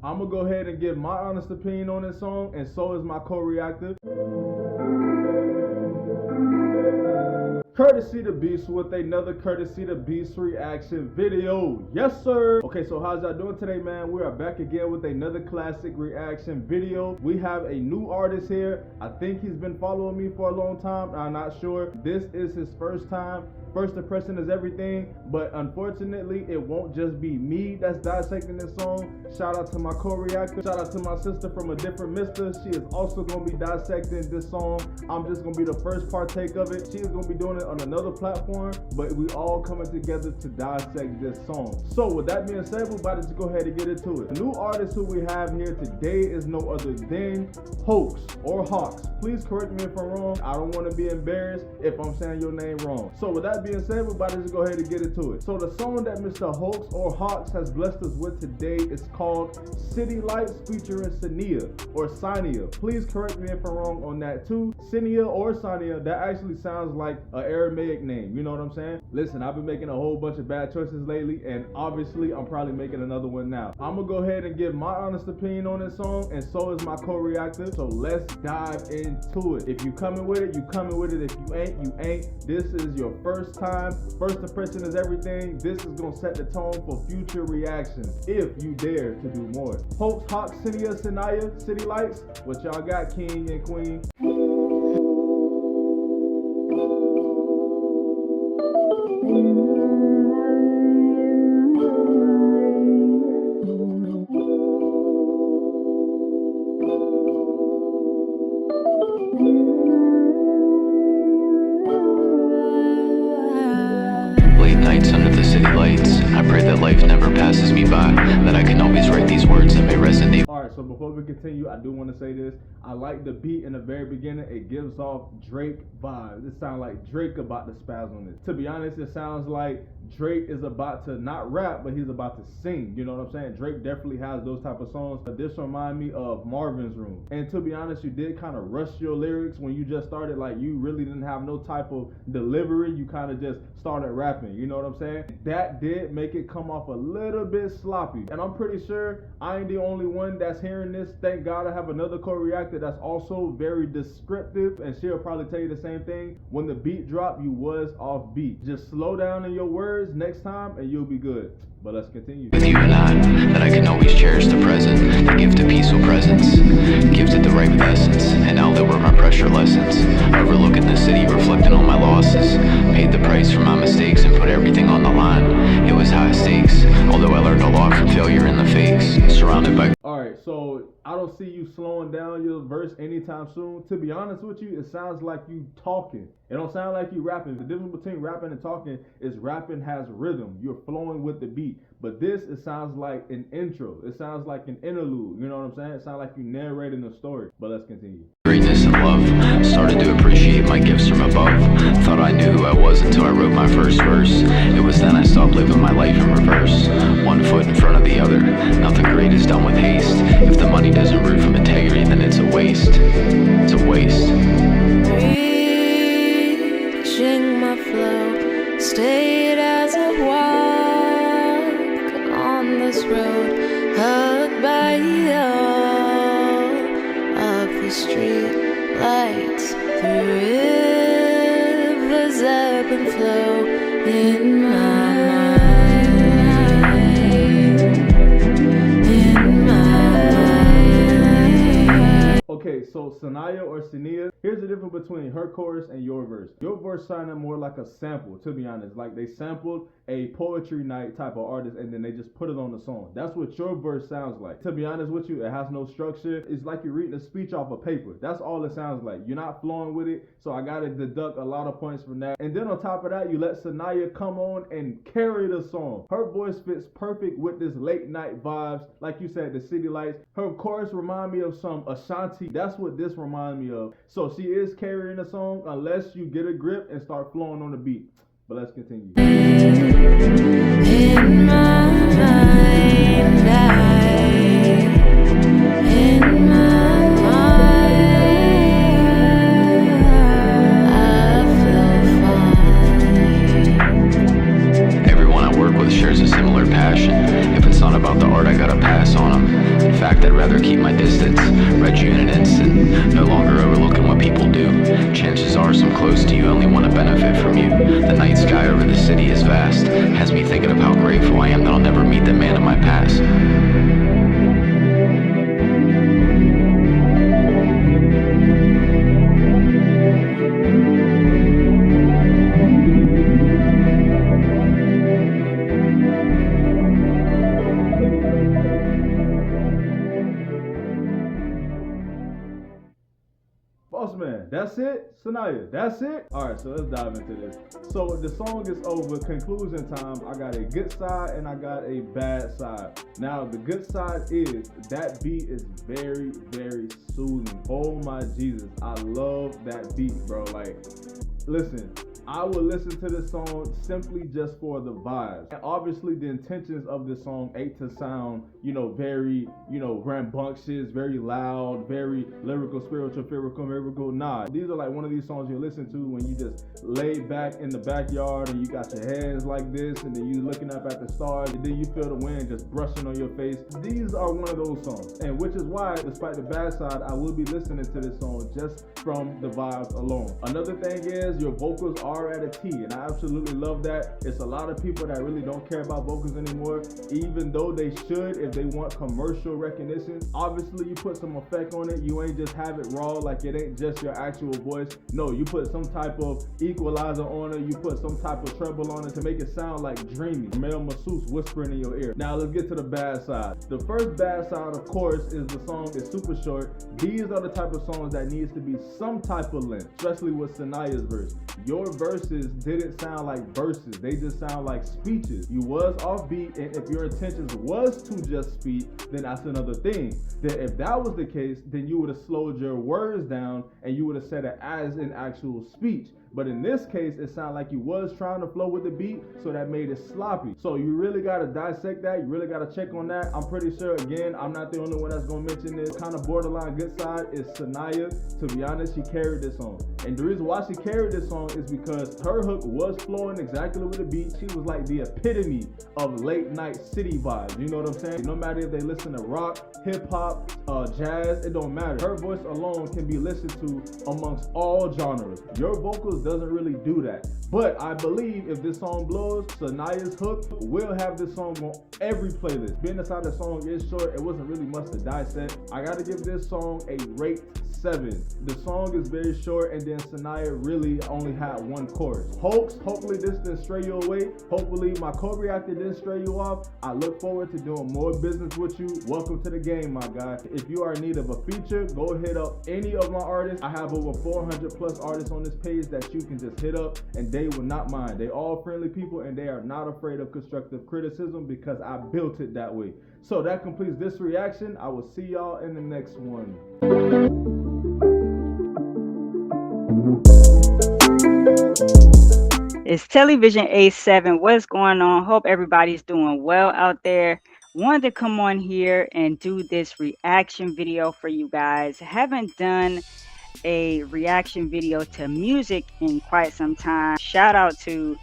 I'm gonna go ahead and give my honest opinion on this song, and so is my co-reactor. Courtesy the Beast with another Courtesy the Beast reaction video. Yes, sir. Okay, so how's y'all doing today, man? We are back again with another classic reaction video. We have a new artist here. I think he's been following me for a long time. I'm not sure. This is his first time. First impression is everything, but unfortunately, it won't just be me that's dissecting this song. Shout out to my co-reactor. Shout out to my sister from a different mister. She is also gonna be dissecting this song. I'm just gonna be the first partake of it. She is gonna be doing it on another platform, but we all coming together to dissect this song. So with that being said, we're about to just go ahead and get into it. The new artist who we have here today is no other than Hocs or Hocs. Please correct me if I'm wrong. I don't want to be embarrassed if I'm saying your name wrong. So with that being said, we're about to just go ahead and get into it. So the song that Mr. Hocs or Hocs has blessed us with today is called City Lights featuring Sinia or Sinia. Please correct me if I'm wrong on that too. Sinia or Sinia, that actually sounds like an Aramaic name, you know what I'm saying? Listen, I've been making a whole bunch of bad choices lately, and obviously I'm probably making another one now. I'm gonna go ahead and give my honest opinion on this song, and so is my co-reactor. So let's dive into it. If you coming with it, you coming with it. If you ain't, you ain't. This is your first time. First impression is everything. This is gonna set the tone for future reactions if you dare to do more. Hocs, Hocs, Sinia, Sinia, City Lights. What y'all got, king and queen? Late nights under the city lights, I pray that life never passes me by, that I can always write these words that may resonate. Alright, so before we continue, I do want to say this. I like the beat in the very beginning. It gives off Drake vibes. It sounds like Drake about to spaz on this. To be honest, it sounds like Drake is about to not rap, but he's about to sing. You know what I'm saying? Drake definitely has those type of songs. But this remind me of Marvin's Room. And to be honest, you did kind of rush your lyrics when you just started. Like, you really didn't have no type of delivery. You kind of just started rapping. You know what I'm saying? That did make it come off a little bit sloppy. And I'm pretty sure I ain't the only one that's hearing this. Thank God I have another co-reactor that's also very descriptive, and she'll probably tell you the same thing. When the beat dropped, you was off beat. Just slow down in your words next time and you'll be good. But let's continue. With you and I, that I can always cherish the present, the gift of peaceful presence, gifted the right with essence, and outlet where my pressure lessens. Overlooking the city, reflecting on my losses, paid the price for my mistakes and put everything on the line. It was high stakes, although I learned a lot from failure in the fakes, surrounded by... Alright, so I don't see you slowing down your verse anytime soon. To be honest with you, it sounds like you talking. It don't sound like you rapping. The difference between rapping and talking is rapping has rhythm. You're flowing with the beat. But this, it sounds like an intro. It sounds like an interlude. You know what I'm saying? It sounds like you narrating a story. But let's continue. Greatness and love, started to appreciate my gifts from above. Thought I knew who I was until I wrote my first verse. It was then I stopped living my life in reverse, one foot in front of the other. Nothing great is done with haste. If the money doesn't root from integrity, then it's a waste. It's a waste. Reaching my flow, stayed as I walk on this road, hugged by all of the street lights. The rivers ebb and flow in my mind. Okay, so Sinia or Sinia, here's the difference between her chorus and your verse. Your verse sounded more like a sample, to be honest. Like, they sampled a poetry night type of artist and then they just put it on the song. That's what your verse sounds like. To be honest with you, it has no structure. It's like you're reading a speech off a paper. That's all it sounds like. You're not flowing with it, so I gotta deduct a lot of points from that. And then on top of that, you let Sinia come on and carry the song. Her voice fits perfect with this late night vibes. Like you said, the city lights. Her chorus remind me of some Ashanti. That's what this reminds me of. So she is carrying the song unless you get a grip and start flowing on the beat. But let's continue. In my mind, I feel fine. Everyone I work with shares a similar passion. If it's not about the art, I gotta pass on them. In fact, rather keep my distance. Read you in an instant, no longer overlooking what people do. Chances are some close to you only want to benefit from you. The night sky over the city is vast, has me thinking of how grateful I am that I'll never meet the man of my past. Boss man, that's it? Sinia, that's it? Alright, so let's dive into this. So the song is over, conclusion time. I got a good side and I got a bad side. Now the good side is that beat is very, very soothing. Oh my Jesus, I love that beat, bro. Like, listen, I would listen to this song simply just for the vibes. And obviously the intentions of this song ain't to sound, very, rambunctious, very loud, very lyrical, spiritual, miracle. Nah, these are like one of these songs you listen to when you just lay back in the backyard and you got your hands like this and then you looking up at the stars and then you feel the wind just brushing on your face. These are one of those songs. And which is why, despite the bad side, I will be listening to this song just from the vibes alone. Another thing is your vocals are at a T, and I absolutely love that. It's a lot of people that really don't care about vocals anymore, even though they should if they want commercial recognition. Obviously, you put some effect on it. You ain't just have it raw, like it ain't just your actual voice. No, you put some type of equalizer on it. You put some type of treble on it to make it sound like dreamy. Male masseuse whispering in your ear. Now let's get to the bad side. The first bad side, of course, is the song is super short. These are the type of songs that needs to be some type of length, especially with Sinia's verse. Your verses didn't sound like verses, they just sound like speeches. You was offbeat, and if your intentions was to just speak, then that's another thing. Then if that was the case, then you would have slowed your words down and you would have said it as an actual speech. But in this case, it sounded like you was trying to flow with the beat, so that made it sloppy. So you really got to dissect that. You really got to check on that. I'm pretty sure, again, I'm not the only one that's going to mention this. Kind of borderline good side is Sinia. To be honest, she carried this song. And the reason why she carried this song is because her hook was flowing exactly with the beat. She was like the epitome of late night city vibes. You know what I'm saying? No matter if they listen to rock, hip hop, jazz, it don't matter. Her voice alone can be listened to amongst all genres. Your vocals doesn't really do that. But I believe if this song blows, Sinia's hook will have this song on every playlist. Being aside the song is short, it wasn't really much to dissect. I gotta give this song a rate 7. The song is very short, and then Sinia really only had one chorus. Hocs, hopefully this didn't stray you away. Hopefully my co-reactor didn't stray you off. I look forward to doing more business with you. Welcome to the game, my guy. If you are in need of a feature, go hit up any of my artists. I have over 400 plus artists on this page that you can just hit up, and they will not mind. They all friendly people, and they are not afraid of constructive criticism because I built it that way. So that completes this reaction. I will see y'all in the next one. It's Television A7. What's going on? Hope everybody's doing well out there. Wanted to come on here and do this reaction video for you guys. Haven't done a reaction video to music in quite some time. Shout out to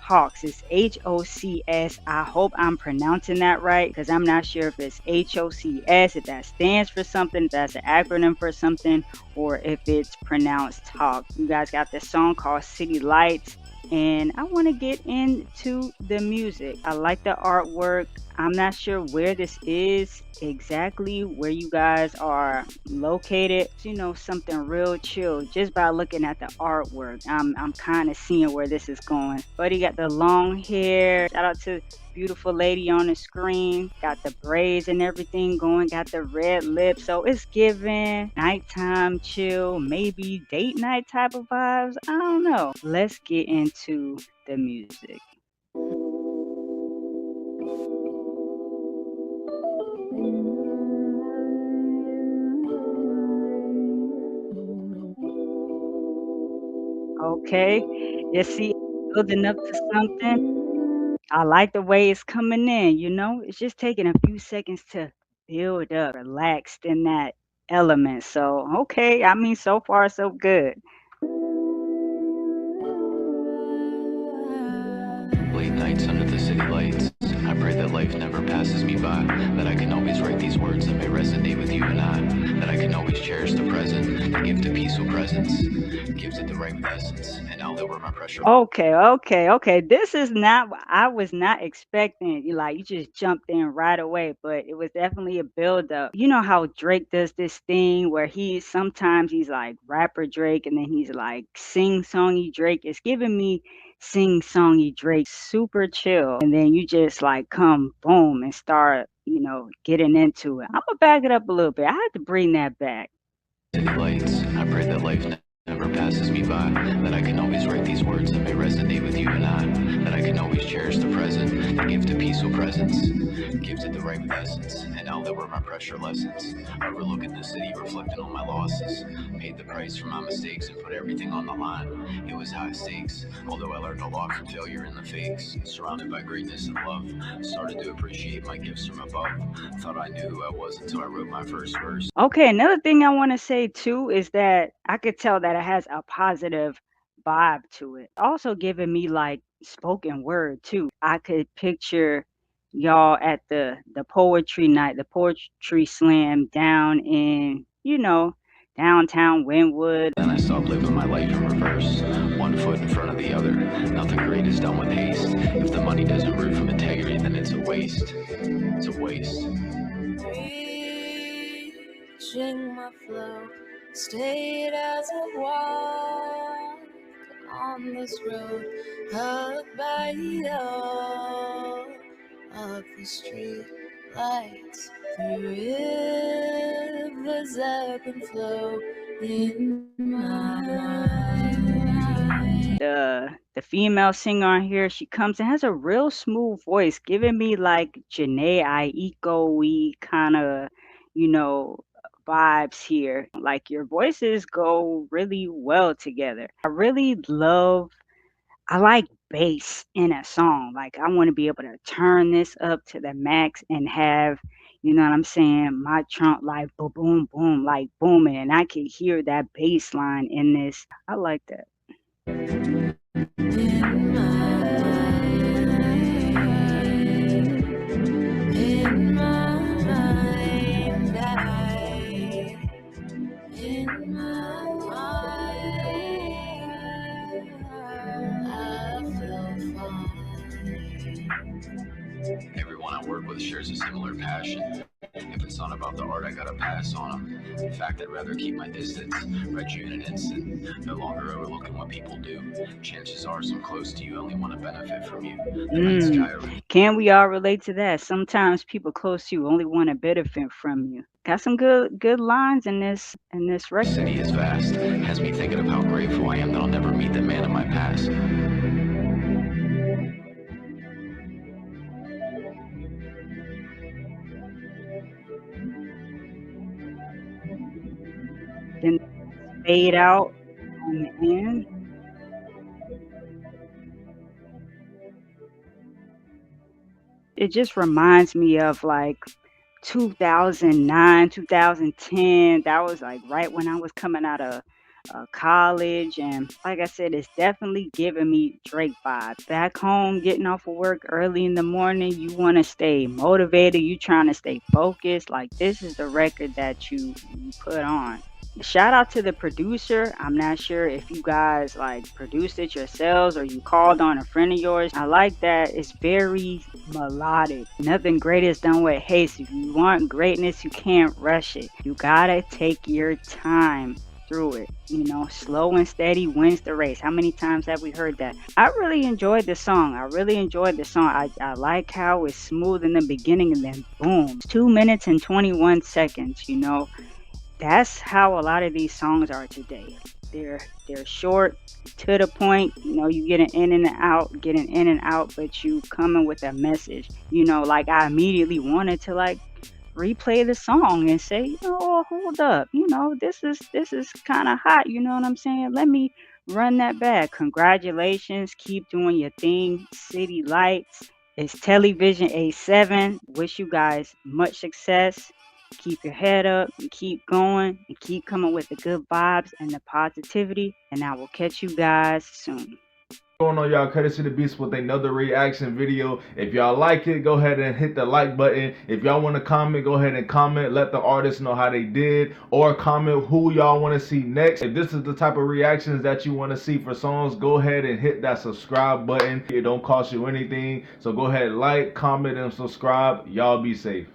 Hocs. It's H-O-C-S. I hope I'm pronouncing that right, because I'm not sure if it's H-O-C-S, if that stands for something, if that's an acronym for something, or if it's pronounced Hocs. You guys got this song called City Lights, and I want to get into the music. I like the artwork. I'm not sure where this is exactly, where you guys are located. You know, something real chill just by looking at the artwork. I'm kind of seeing where this is going. But he got the long hair. Shout out to beautiful lady on the screen. Got the braids and everything going. Got the red lips. So it's giving nighttime chill, maybe date night type of vibes. I don't know. Let's get into the music. Okay, you see, building up to something. I like the way it's coming in, you know? It's just taking a few seconds to build up, relaxed in that element. So, okay, I mean, so far, so good. Late nights under the city lights, I pray that life never passes me by, that I can always write these words that may resonate peaceful presence, gifted the right essence, and now lower my pressure. Okay. This is not what I was not expecting. Like you just jumped in right away, but it was definitely a build up. You know how Drake does this thing where he's like rapper Drake and then he's like sing songy Drake. It's giving me sing songy Drake, super chill. And then you just like come boom and start, getting into it. I'm gonna back it up a little bit. I had to bring that back. City lights, I pray that life never passes me by, that I can always write these words that may resonate with you and I, that I can always cherish the present, the gift of peaceful presence, gifted the right essence, and now lower my pressure lessons, overlooking the city, reflecting on my losses, paid the price for my mistakes and put everything on the line. It was high stakes, although I learned a lot from failure in the fakes, surrounded by greatness and love, started to appreciate my gifts from above, thought I knew who I was until I wrote my first verse. Okay, another thing I want to say too is that I could tell that it has a positive vibe to it. Also giving me like spoken word too. I could picture y'all at the poetry night, the poetry slam down in, downtown Wynwood. Then I stopped living my life in reverse, one foot in front of the other. Nothing great is done with haste. If the money doesn't root from integrity, then it's a waste. It's a waste. Reaching my flow, stayed as I walk on this road, hugged by all of the street lights, through rivers ebb and flow in my mind. The female singer on here, she comes and has a real smooth voice, giving me like Janae Aiko-y kind of, vibes here. Like your voices go really well together. I like bass in a song. Like I want to be able to turn this up to the max and have, you know what I'm saying, my trunk like boom boom boom, like booming, and I can hear that bass line in this. I like that. In my mind, I feel fine. Everyone I work with shares a similar passion. If it's not about the art, I gotta pass on them. In fact, I'd rather keep my distance, read you in an instant, no longer overlooking what people do. Chances are some close to you only want to benefit from you. The night's tiring. Can we all relate to that? Sometimes people close to you only want to benefit from you. Got some good lines in this The record. city is vast, has me thinking of how grateful I am that I'll never meet the man of my past. Then fade out on the end. It just reminds me of like 2009, 2010. That was like right when I was coming out of college. And like I said, it's definitely giving me Drake vibes. Back home, getting off of work early in the morning, you want to stay motivated, you trying to stay focused. Like this is the record that you put on. Shout out to the producer. I'm not sure if you guys like produced it yourselves or you called on a friend of yours. I like that it's very melodic. Nothing great is done with haste. If you want greatness, you can't rush it. You gotta take your time through it. Slow and steady wins the race. How many times have we heard that? I really enjoyed the song. I like how it's smooth in the beginning and then boom. 2 minutes and 21 seconds, That's how a lot of these songs are today. They're short, to the point. You getting in and out, but you coming with a message. Like I immediately wanted to like replay the song and say, hold up, this is kind of hot. You know what I'm saying? Let me run that back. Congratulations, keep doing your thing, City Lights. It's Television A7. Wish you guys much success. Keep your head up and keep going and keep coming with the good vibes and the positivity. And I will catch you guys soon. Going on, y'all? Courtesy the Beast with another reaction video. If y'all like it, go ahead and hit the like button. If y'all want to comment, go ahead and comment. Let the artists know how they did, or comment who y'all want to see next. If this is the type of reactions that you want to see for songs, go ahead and hit that subscribe button. It don't cost you anything, so go ahead, like, comment, and subscribe. Y'all be safe.